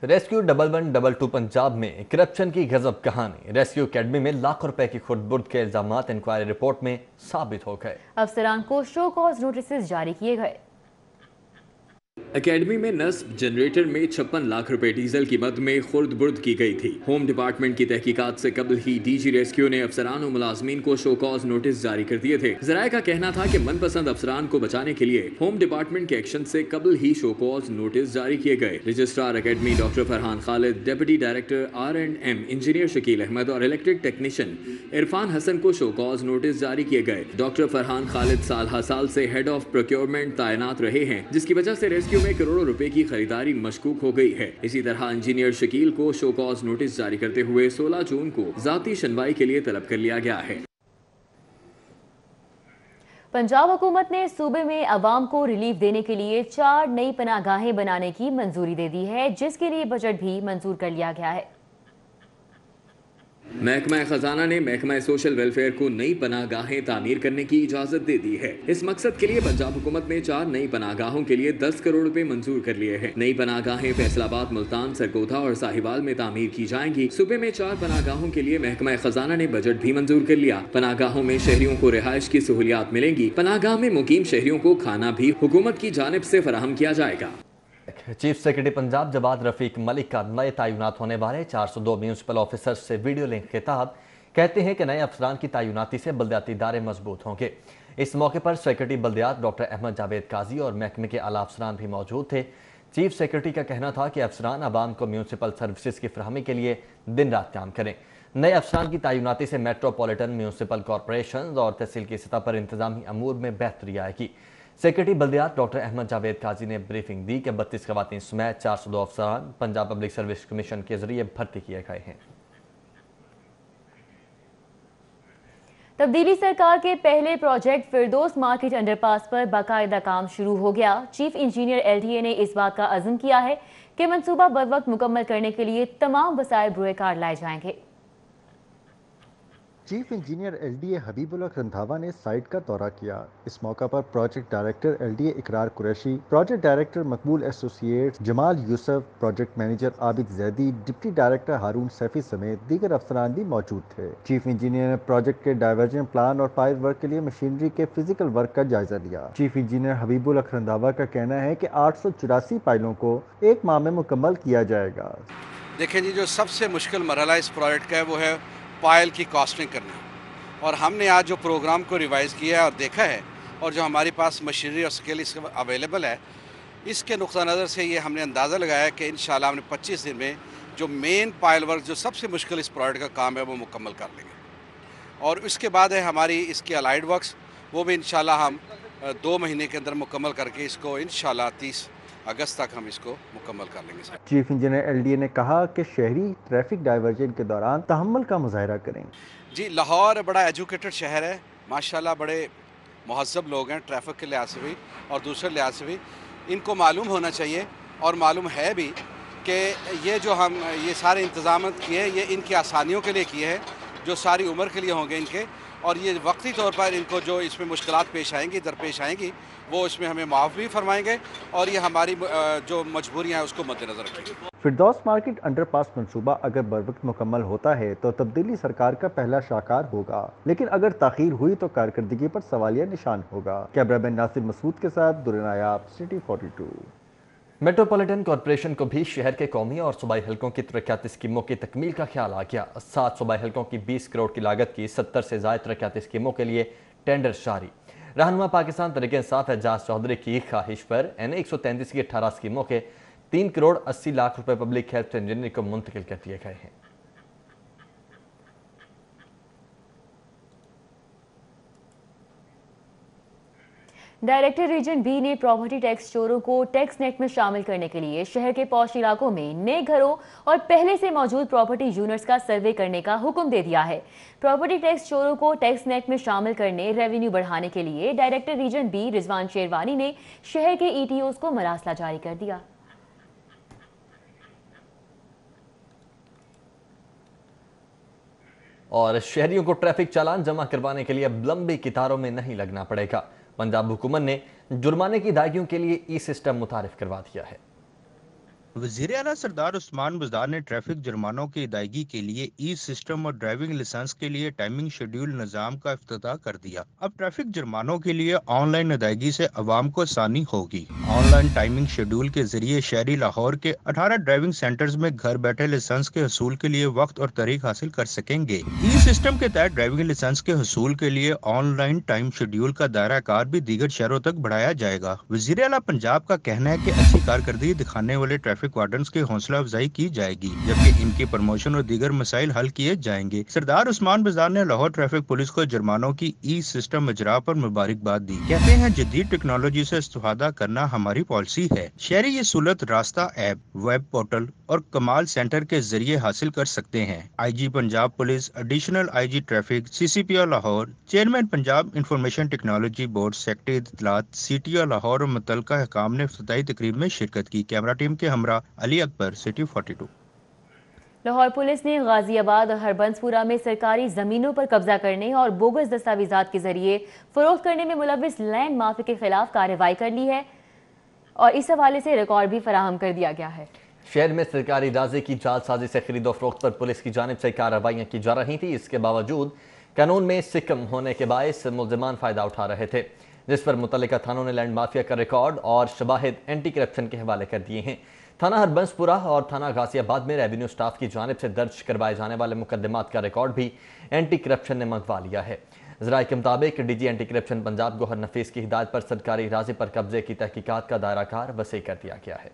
रेस्क्यू 1122 पंजाब में करप्शन की गजब कहानी। रेस्क्यू अकेडमी में लाखों रुपए की खुर्द-बुर्द के इल्जामात इंक्वायरी रिपोर्ट में साबित हो गए। अफसरान को शो कॉज नोटिस जारी किए गए। एकेडमी में नस्ब जनरेटर में 56 लाख रुपए डीजल की मद में खुर्द बुर्द की गई थी। होम डिपार्टमेंट की तहकीकात से कबल ही डीजी रेस्क्यू ने अफसरान और मुलाजमीन को शो कॉज नोटिस जारी कर दिए थे। जराये का कहना था कि मनपसंद अफसरान को बचाने के लिए होम डिपार्टमेंट के एक्शन से कबल ही शो कॉज नोटिस जारी किए गए। Registrar academy doctor Farhan Khalid, deputy director R&M engineer Shakeel Ahmad और इलेक्ट्रिक टेक्नीशियन इरफान हसन को शो कॉज नोटिस जारी किए गए। डॉक्टर फरहान खालिद साल हर साल से हेड ऑफ प्रोक्योरमेंट तैनात रहे हैं, जिसकी वजह से रेस्क्यू में करोड़ों रुपए की खरीदारी मशकूक हो गई है। इसी तरह इंजीनियर शकील को शो कॉज नोटिस जारी करते हुए 16 जून को जाती सुनवाई के लिए तलब कर लिया गया है। पंजाब हुकूमत ने सूबे में अवाम को रिलीफ देने के लिए 4 नई पनाहगाहें बनाने की मंजूरी दे दी है, जिसके लिए बजट भी मंजूर कर लिया गया है। महकमा खजाना ने महकमा सोशल वेलफेयर को नई पनाहगाहें तामीर करने की इजाजत दे दी है। इस मकसद के लिए पंजाब हुकूमत ने 4 नई पनाहगाहों के लिए 10 करोड़ रुपए मंजूर कर लिए हैं। नई पनाहगाहें फैसलाबाद, मुल्तान, सरगोधा और साहिवाल में तामीर की जाएंगी। सूबे में 4 पनाहगाहों के लिए महकमा खजाना ने बजट भी मंजूर कर लिया। पनाहगाहों में शहरियों को रिहाइश की सहूलियात मिलेंगी। पनाहगाह में मुकीम शहरियों को खाना भी हुकूमत की जानिब से फराहम किया जाएगा। चीफ सेक्रेटरी पंजाब जवाद रफीक मलिक का नए तैनात होने वाले 402 म्यूनसिपल ऑफिसर्स से वीडियो लिंक खिताब कहते हैं कि नए अफसरान की तैनाती से बल्दियाती इदारे मजबूत होंगे। इस मौके पर सेक्रेटरी बल्दियात डॉक्टर अहमद जावेद काजी और महकमे के आला अफसरान भी मौजूद थे। चीफ सेक्रेटरी का कहना था कि अफसरान आवाम को म्यूनसिपल सर्विसेज की फराहमी के लिए दिन रात काम करें। नए अफसरान की तैनाती से मेट्रोपॉलिटन, म्यूनसिपल कॉरपोरेशन और तहसील की सतह पर इंतजामी अमूर में बेहतरी आएगी। सेक्रेटरी बल्दियात डॉक्टर अहमद जावेद काजी ने ब्रीफिंग दी कि 32 खवातीन समेत 402 अफसरान पंजाब पब्लिक सर्विस कमीशन के जरिए भर्ती किए गए हैं। तब्दीली सरकार के पहले प्रोजेक्ट फिरदौस मार्केट अंडरपास पर बाकायदा काम शुरू हो गया। चीफ इंजीनियर LTA ने इस बात का अज़्म किया है कि मंसूबा बर वक्त मुकम्मल करने के लिए तमाम वसाइल बुरे कार लाए जाएंगे। Chief engineer LDA Habibullah Randhawa ने साइट का दौरा किया। इस मौका पर project director LDA Iqrar Qureshi, project director Maqbool associates Jamal Yousuf, project manager Abid Zaidi, deputy director Haroon Saifi समेत दीगर अफसरान भी मौजूद थे। चीफ इंजीनियर ने प्रोजेक्ट के डाइवर्जन प्लान और पाइप वर्क के लिए मशीनरी के फिजिकल वर्क का जायजा लिया। चीफ इंजीनियर हबीबुल्लाह रंधावा का कहना है कि 884 पाइलों को एक माह में मुकम्मल किया जाएगा। देखिए जी, जो सबसे मुश्किल मरहला इस प्रोजेक्ट का है वो है पायल की कॉस्टिंग करना, और हमने आज जो प्रोग्राम को रिवाइज़ किया है और देखा है, और जो हमारे पास मशीनरी और स्केल इसका अवेलेबल है, इसके नुक़्ता नज़र से ये हमने अंदाज़ा लगाया कि इंशाल्लाह हमने 25 दिन में जो मेन पायल वर्क जो सबसे मुश्किल इस प्रोजेक्ट का काम है वो मुकम्मल कर लेंगे। और उसके बाद है हमारी इसकी अलाइड वर्क्स, वो भी इंशाल्लाह हम 2 महीने के अंदर मुकम्मल करके इसको इंशाल्लाह 30 अगस्त तक हम इसको मुकम्मल कर लेंगे। चीफ इंजीनियर LDA ने कहा कि शहरी ट्रैफिक डाइवर्जन के दौरान तहम्मुल का मुजाहिरा करें। जी, लाहौर बड़ा एजुकेटेड शहर है, माशाल्लाह बड़े महज़्ज़ब लोग हैं, ट्रैफिक के लिहाज से भी और दूसरे लिहाज से भी। इनको मालूम होना चाहिए और मालूम है भी कि ये जो हम ये सारे इंतजाम किए हैं ये इनकी आसानियों के लिए किए हैं, जो सारी उम्र के लिए होंगे इनके, और ये वक्ती तौर पर इनको जो इसमें मुश्किलात पेश आएंगी, दरपेश आएंगी, वो इसमें हमें माफ़ भी फरमाएंगे और ये हमारी जो मजबूरियाँ हैं उसको मद्देनज़र रखेंगे। फिरदौस मार्केट अंडरपास मंसूबा अगर बरवक्त मुकम्मल होता है तो तब्दीली सरकार का पहला शाकार होगा, लेकिन अगर ताख़ीर हुई तो कारकर्दगी पर सवालिया निशान होगा। कैमरामैन नासिर मसूद के साथ दुर्र नायाब, सिटी 42। मेट्रोपॉलिटन कॉरपोरेशन को भी शहर के कौमी और सूबाई हलकों की तरक्याती स्कीमों की तकमील का ख्याल आ गया। 7 सूबाई हलकों की 20 करोड़ की लागत की 70 से ज़ायद तरक्याती स्कीमों के लिए टेंडर जारी। रहनुमा पाकिस्तान तरीके इंसाफ एजाज चौधरी की ख्वाहिश पर NA 133 की 18 स्कीमों के 3 करोड़ 80 लाख रुपए पब्लिक हेल्थ इंजीनियरिंग को मुंतकिल कर दिए गए हैं। डायरेक्टर रीजन B ने प्रॉपर्टी टैक्स चोरों को टैक्स नेट में शामिल करने के लिए शहर के पौश इलाकों में नए घरों और पहले से मौजूद प्रॉपर्टी यूनिट्स का सर्वे करने का हुक्म दे दिया है। प्रॉपर्टी टैक्स चोरों को टैक्स नेट में शामिल करने, रेवेन्यू बढ़ाने के लिए director region B Rizwan Sherwani ने शहर के ETOs को मरासला जारी कर दिया। और शहरियों को ट्रैफिक चालान जमा करवाने के लिए अब लंबी कतारों में नहीं लगना पड़ेगा। पंजाब हुकूमत ने जुर्माने की अदायगियों के लिए ई सिस्टम मुतारिफ करवा दिया है। وزیر اعلیٰ سردار عثمان بزدار نے ٹریفک جرمانوں کی ادائیگی کے لیے ای سسٹم اور ڈرائیونگ لائسنس کے لیے ٹائمنگ شیڈول نظام کا افتتاح کر دیا۔ اب ٹریفک جرمانوں کے لیے آن لائن ادائیگی سے عوام کو آسانی ہوگی۔ آن لائن ٹائمنگ شیڈول کے ذریعے شہری لاہور کے 18 ڈرائیونگ سینٹرز میں گھر بیٹھے لائسنس کے حصول کے لیے وقت اور تاریخ حاصل کر سکیں گے۔ ای سسٹم کے تحت ڈرائیونگ لائسنس کے حصول کے لیے آن لائن ٹائم شیڈول کا دائرہ کار بھی دیگر شہروں تک بڑھایا جائے گا۔ وزیر اعلیٰ پنجاب کا کہنا ہے کہ اچھی کارکردگی دکھانے والے ٹریفک وارڈنز کی حوصلہ افزائی کی جائے گی، جبکہ ان کی پروموشن اور دیگر مسائل حل کیے جائیں گے۔ سردار عثمان بزدار نے لاہور ٹریفک پولیس کو جرمانوں کی ای سسٹم اجرا پر مبارکباد دی۔ کہتے ہیں جدید ٹیکنالوجی سے استفادہ کرنا ہماری پالیسی ہے۔ شہری یہ سہولت راستہ ایپ، ویب پورٹل اور کمال سینٹر کے ذریعے حاصل کر سکتے ہیں۔ I G Punjab police, additional I G traffic, C C P O Lahore, chairman Punjab information technology board, secretary اطلاعات، سی ٹی او لاہور اور متعلقہ حکام نے افتتاحی تقریب میں شرکت کی۔ کیمرہ ٹیم کے ہمراہ علی اکبر، سٹی 42۔ لاہور پولیس نے غازی آباد اور ہربنس پورہ میں سرکاری زمینوں پر قبضہ کرنے اور بوگس دستاویزات کے ذریعے فروخت کرنے میں ملوث لینڈ مافیا کے خلاف کارروائی کر لی ہے اور اس حوالے سے ریکارڈ بھی فراہم کر دیا گیا ہے۔ شہر میں سرکاری راضی کی جعل سازی سے خرید و فروخت پر پولیس کی جانب سے کارروائیاں کی جا رہی تھیں۔ اس کے باوجود قانون میں سکم ہونے کے باعث ملزمان فائدہ اٹھا رہے تھے، جس پر متعلقہ تھانوں نے لینڈ مافیا کا ریکارڈ اور شواہد اینٹی کرپشن کے حوالے کر دیے ہیں۔ تھانہ ہربنس پورہ اور تھانہ غازی آباد میں ریونیو سٹاف کی جانب سے درج کروائے جانے والے مقدمات کا ریکارڈ بھی اینٹی کرپشن نے منگوا لیا ہے۔ ذرائع کے مطابق D G anti corruption Punjab Gohar Nafees کی ہدایت پر سرکاری راضی پر قبضے کی تحقیقات کا دائرہ کار وسیع کر دیا گیا ہے۔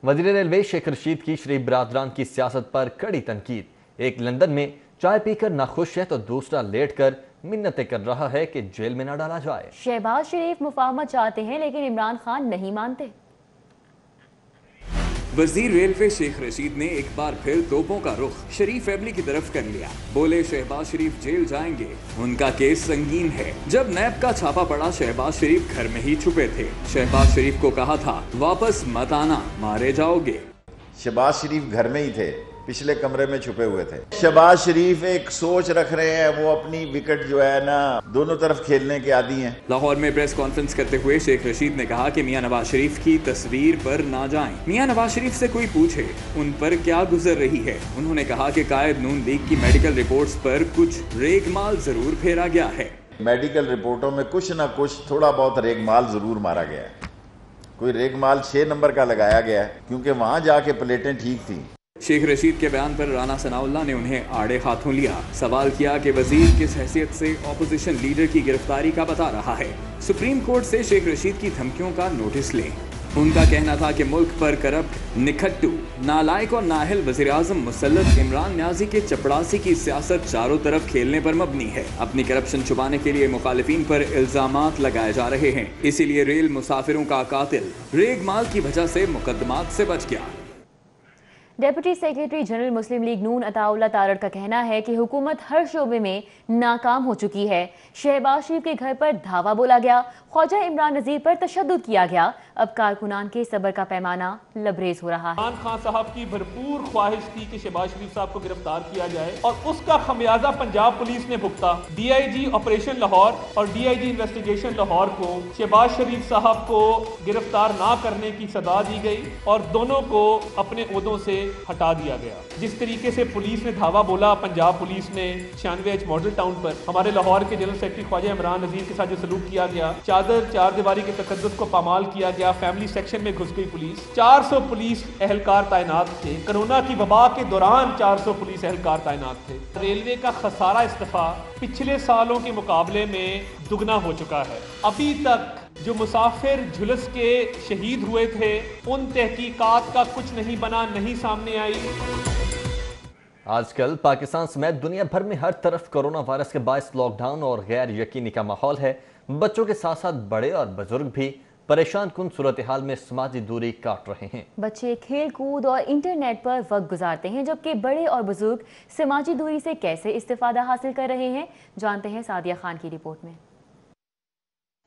وزیر ریلوے شیخ رشید کی شریف برادران کی سیاست پر کڑی تنقید۔ ایک لندن میں چائے پی کر ناخوش ہے تو دوسرا لیٹ کر منتیں کر رہا ہے کہ جیل میں نہ ڈالا جائے۔ شہباز شریف مفاہمت چاہتے ہیں لیکن عمران خان نہیں مانتے۔ وزیر ریلوے شیخ رشید نے ایک بار پھر توپوں کا رخ شریف فیملی کی طرف کر لیا۔ بولے شہباز شریف جیل جائیں گے، ان کا کیس سنگین ہے۔ جب نیب کا چھاپا پڑا شہباز شریف گھر میں ہی چھپے تھے۔ شہباز شریف کو کہا تھا واپس مت آنا، مارے جاؤ گے۔ شہباز شریف گھر میں ہی تھے، پچھلے کمرے میں چھپے ہوئے تھے۔ شہباز شریف ایک سوچ رکھ رہے ہیں، وہ اپنی وکٹ جو ہے نا دونوں طرف کھیلنے کے عادی ہیں۔ لاہور میں پریس کانفرنس کرتے ہوئے شیخ رشید نے کہا کہ میاں نواز شریف کی تصویر پر نہ جائیں۔ میاں نواز شریف سے کوئی پوچھے ان پر کیا گزر رہی ہے۔ انہوں نے کہا کہ قائد نون لیگ کی میڈیکل رپورٹس پر کچھ ریگ مال ضرور پھیرا گیا ہے۔ میڈیکل رپورٹوں میں کچھ نہ کچھ تھوڑا بہت ریگ مال ضرور مارا گیا ہے۔ کوئی ریگ مال 6 نمبر کا لگایا گیا ہے کیونکہ وہاں جا کے پلیٹیں ٹھیک تھیں۔ شیخ رشید کے بیان پر رانا ثناء اللہ نے انہیں آڑے ہاتھوں لیا۔ سوال کیا کہ وزیر کس حیثیت سے اپوزیشن لیڈر کی گرفتاری کا بتا رہا ہے۔ سپریم کورٹ سے شیخ رشید کی دھمکیوں کا نوٹس لیں۔ ان کا کہنا تھا کہ ملک پر کرپٹ، نکھٹو، نالائق اور نااہل وزیراعظم مسلط عمران نیازی کے چپڑاسی کی سیاست چاروں طرف کھیلنے پر مبنی ہے۔ اپنی کرپشن چھپانے کے لیے مخالفین پر الزامات لگائے جا رہے ہیں، اسی لیے ریل مسافروں کا قاتل ریگ مال کی وجہ سے مقدمات سے بچ گیا۔ ڈیپٹی سیکریٹری جنرل مسلم لیگ نون عطا اللہ تارڑ کا کہنا ہے کہ حکومت ہر شعبے میں ناکام ہو چکی ہے۔ شہباز شریف کے گھر پر دھاوا بولا گیا، خواجہ عمران نذیر پر تشدد کیا گیا، اب کارکنان کے صبر کا پیمانہ لبریز ہو رہا ہے۔ عمران خان صاحب کی بھرپور خواہش تھی کہ شہباز شریف صاحب کو گرفتار کیا جائے اور اس کا خمیازہ پنجاب پولیس نے بھگتا۔ D I G operation Lahore اور D I G investigation Lahore کو شہباز شریف صاحب کو گرفتار نہ کرنے کی صدا دی گئی اور دونوں کو اپنے عہدوں سے ہٹا دیا گیا۔ جس طریقے سے پولیس نے دھاوا بولا پنجاب پولیس نے 96H ماڈل ٹاؤن پر ہمارے لاہور کے جنرل سیکرٹری خواجہ عمران نذیر کے ساتھ جو سلوک کیا گیا، چار دیواری کے تقدس کو پامال کیا گیا، فیملی سیکشن میں گھس گئی پولیس، 400 پولیس اہلکار تعینات تھے، کرونا کی وبا کے دوران 400 پولیس اہلکار تعینات تھے۔ ریلوے کا خسارہ استفا پچھلے سالوں کے مقابلے میں دگنا ہو چکا ہے۔ ابھی تک جو مسافر جھلس کے شہید ہوئے تھے ان تحقیقات کا کچھ نہیں بنا، نہیں سامنے آئی۔ آج کل پاکستان سمیت دنیا بھر میں ہر طرف کورونا وائرس کے باعث لاک ڈاؤن اور غیر یقینی کا ماحول ہے۔ بچوں کے ساتھ ساتھ بڑے اور بزرگ بھی پریشان کن صورتحال میں سماجی دوری کاٹ رہے ہیں۔ بچے کھیل کود اور انٹرنیٹ پر وقت گزارتے ہیں، جبکہ بڑے اور بزرگ سماجی دوری سے کیسے استفادہ حاصل کر رہے ہیں، جانتے ہیں سعدیہ خان کی رپورٹ میں۔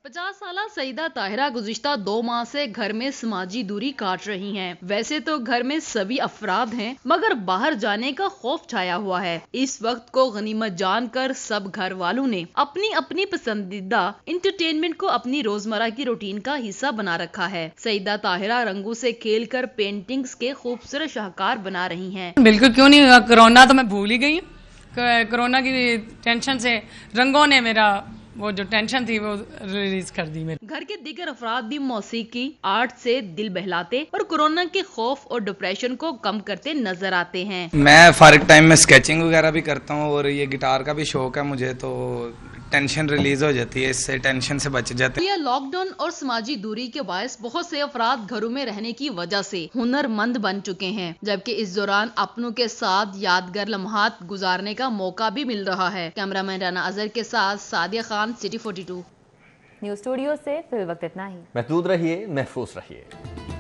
50 साला सईदा ताहिरा गुज़िश्ता 2 माह से घर में समाजी दूरी काट रही हैं। वैसे तो घर में सभी अफराद हैं, मगर बाहर जाने का खौफ छाया हुआ है। इस वक्त को गनीमत जानकर सब घर वालों ने अपनी अपनी पसंदीदा इंटरटेनमेंट को अपनी रोजमर्रा की रूटीन का हिस्सा बना रखा है। सईदा ताहिरा रंगों से खेलकर पेंटिंग्स के खूबसूरत शाहकार बना रही हैं। बिल्कुल क्यों नहीं, कोरोना तो मैं भूल ही गई हूँ। कोरोना की टेंशन से रंगों ने मेरा वो जो टेंशन थी वो रिलीज कर दी मेरे। घर के दीगर अफराद भी मौसीकी आर्ट से दिल बहलाते और कोरोना के खौफ और डिप्रेशन को कम करते नजर आते हैं। मैं फारिग टाइम में स्केचिंग वगैरह भी करता हूँ और ये गिटार का भी शौक है मुझे, तो टेंशन रिलीज हो जाती है, इससे टेंशन से बच जाते हैं। लॉकडाउन और समाजी दूरी के बायस बहुत से अफराद घरों में रहने की वजह से हुनरमंद बन चुके हैं, जबकि इस दौरान अपनों के साथ यादगार लम्हात गुजारने का मौका भी मिल रहा है। कैमरामैन राना अजहर के साथ Sadia Khan, city 42 news studio से फिल वक्त इतना ही। महफूज रहिए, महफूज रहिए।